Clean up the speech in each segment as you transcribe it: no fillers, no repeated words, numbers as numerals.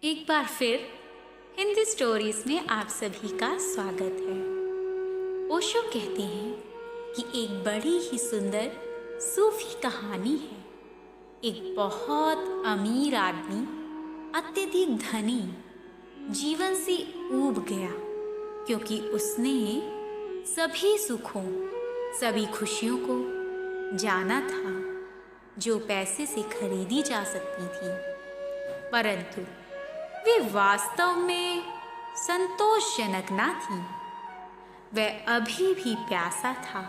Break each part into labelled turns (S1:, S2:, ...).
S1: एक बार फिर हिंदी स्टोरीज में आप सभी का स्वागत है। ओशो कहते हैं कि एक बड़ी ही सुंदर सूफी कहानी है। एक बहुत अमीर आदमी अत्यधिक धनी जीवन से ऊब गया क्योंकि उसने सभी सुखों सभी खुशियों को जाना था जो पैसे से खरीदी जा सकती थी, परंतु वे वास्तव में संतोषजनक ना थी। वह अभी भी प्यासा था।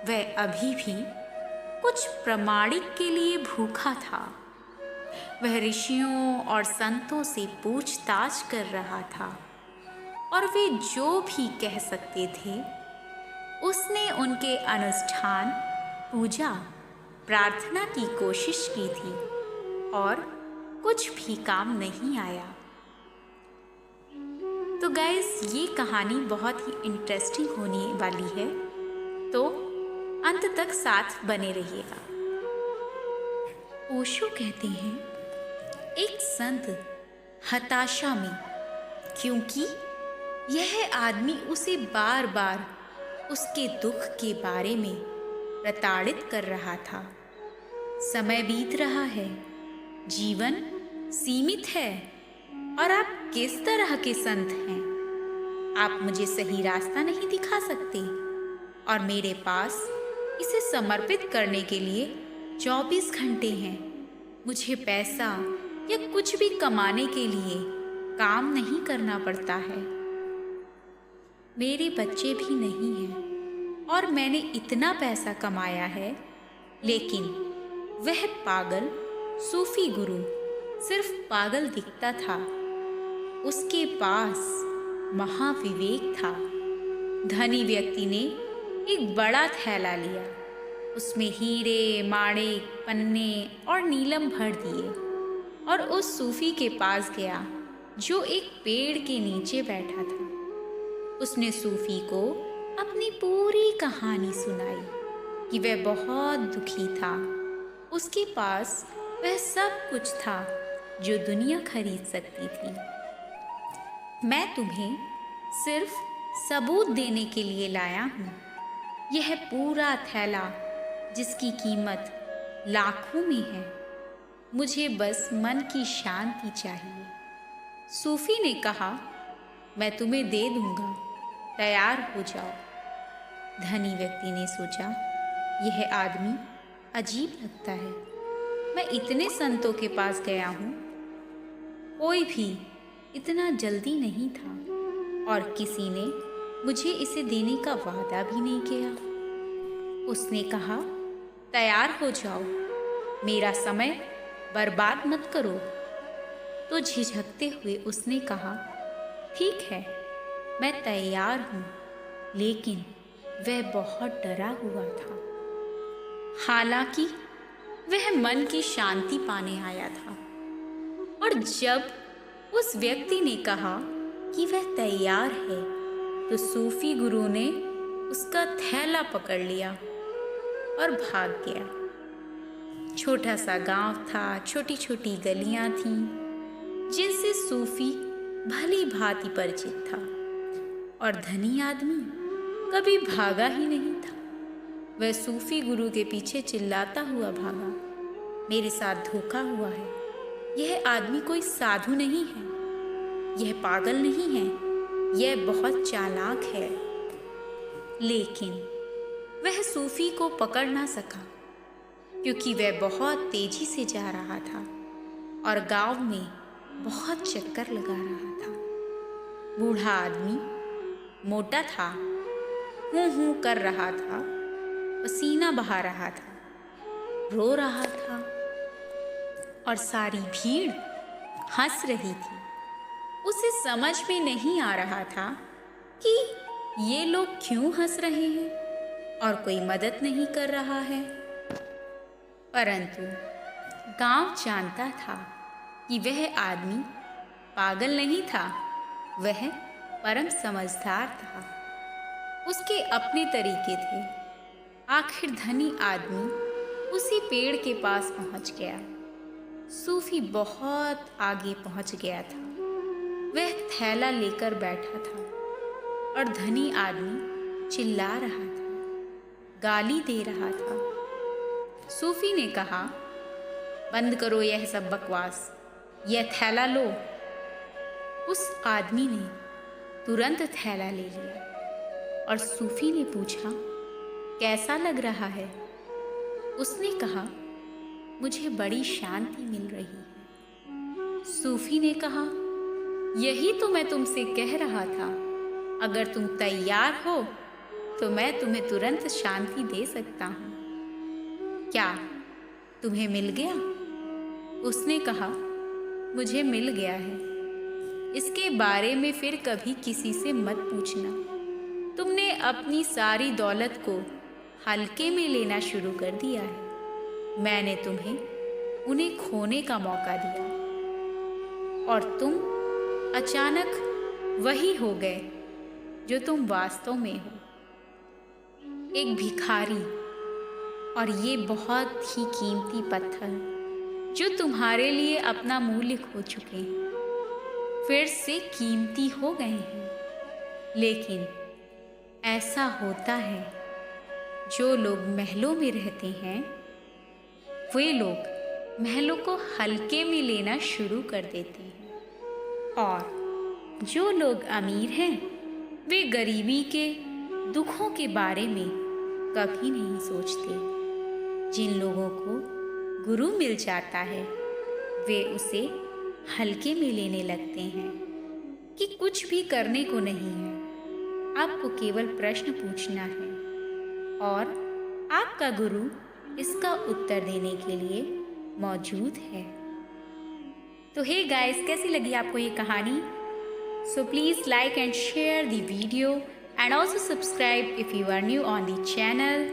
S1: वह अभी भी कुछ प्रमाणिक के लिए भूखा था। वह ऋषियों और संतों से पूछताछ कर रहा था और वे जो भी कह सकते थे उसने उनके अनुष्ठान, पूजा, प्रार्थना की कोशिश की थी और कुछ भी काम नहीं आया। तो गाइस, ये कहानी बहुत ही इंटरेस्टिंग होने वाली है, तो अंत तक साथ बने रहिएगा। ओशो कहते हैं, एक संत हताशा में, क्योंकि यह आदमी उसे बार बार उसके दुख के बारे में प्रताड़ित कर रहा था। समय बीत रहा है, जीवन सीमित है और आप किस तरह के संत हैं? आप मुझे सही रास्ता नहीं दिखा सकते और मेरे पास इसे समर्पित करने के लिए 24 घंटे हैं। मुझे पैसा या कुछ भी कमाने के लिए काम नहीं करना पड़ता है। मेरे बच्चे भी नहीं हैं और मैंने इतना पैसा कमाया है, लेकिन वह पागल सूफी गुरु सिर्फ पागल दिखता था। उसके पास महाविवेक था। धनी व्यक्ति ने एक बड़ा थैला लिया, उसमें हीरे, माणिक, पन्ने और नीलम भर दिए और उस सूफी के पास गया जो एक पेड़ के नीचे बैठा था। उसने सूफी को अपनी पूरी कहानी सुनाई कि वह बहुत दुखी था। उसके पास वह सब कुछ था जो दुनिया खरीद सकती थी। मैं तुम्हें सिर्फ सबूत देने के लिए लाया हूँ। यह पूरा थैला जिसकी कीमत लाखों में है, मुझे बस मन की शांति चाहिए। सूफी ने कहा, मैं तुम्हें दे दूंगा, तैयार हो जाओ। धनी व्यक्ति ने सोचा, यह आदमी अजीब लगता है। मैं इतने संतों के पास गया हूँ, कोई भी इतना जल्दी नहीं था और किसी ने मुझे इसे देने का वादा भी नहीं किया। उसने कहा, तैयार हो जाओ, मेरा समय बर्बाद मत करो। तो झिझकते हुए उसने कहा, ठीक है, मैं तैयार हूँ। लेकिन वह बहुत डरा हुआ था। हालांकि वह मन की शांति पाने आया था और जब उस व्यक्ति ने कहा कि वह तैयार है, तो सूफी गुरु ने उसका थैला पकड़ लिया और भाग गया। छोटा सा गांव था, छोटी छोटी गलियां थीं जिनसे सूफी भली भांति परिचित था और धनी आदमी कभी भागा ही नहीं था। वह सूफी गुरु के पीछे चिल्लाता हुआ भागा, मेरे साथ धोखा हुआ है। यह आदमी कोई साधु नहीं है, यह पागल नहीं है, यह बहुत चालाक है। लेकिन वह सूफी को पकड़ ना सका क्योंकि वह बहुत तेजी से जा रहा था और गांव में बहुत चक्कर लगा रहा था। बूढ़ा आदमी मोटा था, हूँ कर रहा था, पसीना बहा रहा था, रो रहा था और सारी भीड़ हंस रही थी। उसे समझ में नहीं आ रहा था कि ये लोग क्यों हंस रहे हैं और कोई मदद नहीं कर रहा है। परंतु गांव जानता था कि वह आदमी पागल नहीं था, वह परम समझदार था। उसके अपने तरीके थे। आखिर धनी आदमी उसी पेड़ के पास पहुंच गया। सूफी बहुत आगे पहुंच गया था। वह थैला लेकर बैठा था और धनी आदमी चिल्ला रहा था, गाली दे रहा था। सूफी ने कहा, बंद करो यह सब बकवास, यह थैला लो। उस आदमी ने तुरंत थैला ले लिया और सूफी ने पूछा, कैसा लग रहा है? उसने कहा, मुझे बड़ी शांति मिल रही है। सूफी ने कहा, यही तो मैं तुमसे कह रहा था, अगर तुम तैयार हो तो मैं तुम्हें तुरंत शांति दे सकता हूँ। क्या तुम्हें मिल गया? उसने कहा, मुझे मिल गया है। इसके बारे में फिर कभी किसी से मत पूछना। तुमने अपनी सारी दौलत को हल्के में लेना शुरू कर दिया है। मैंने तुम्हें उन्हें खोने का मौका दिया और तुम अचानक वही हो गए जो तुम वास्तव में हो, एक भिखारी। और ये बहुत ही कीमती पत्थर जो तुम्हारे लिए अपना मूल्य खो चुके हैं फिर से कीमती हो गए हैं। लेकिन ऐसा होता है, जो लोग महलों में रहते हैं वे लोग महलों को हल्के में लेना शुरू कर देते हैं, और जो लोग अमीर हैं वे गरीबी के दुखों के बारे में कभी नहीं सोचते। जिन लोगों को गुरु मिल जाता है वे उसे हल्के में लेने लगते हैं कि कुछ भी करने को नहीं है, आपको केवल प्रश्न पूछना है और आपका गुरु इसका उत्तर देने के लिए मौजूद है। तो हे गाइस, कैसी लगी आपको ये कहानी? So please like and share the video and also subscribe if you are new on the channel.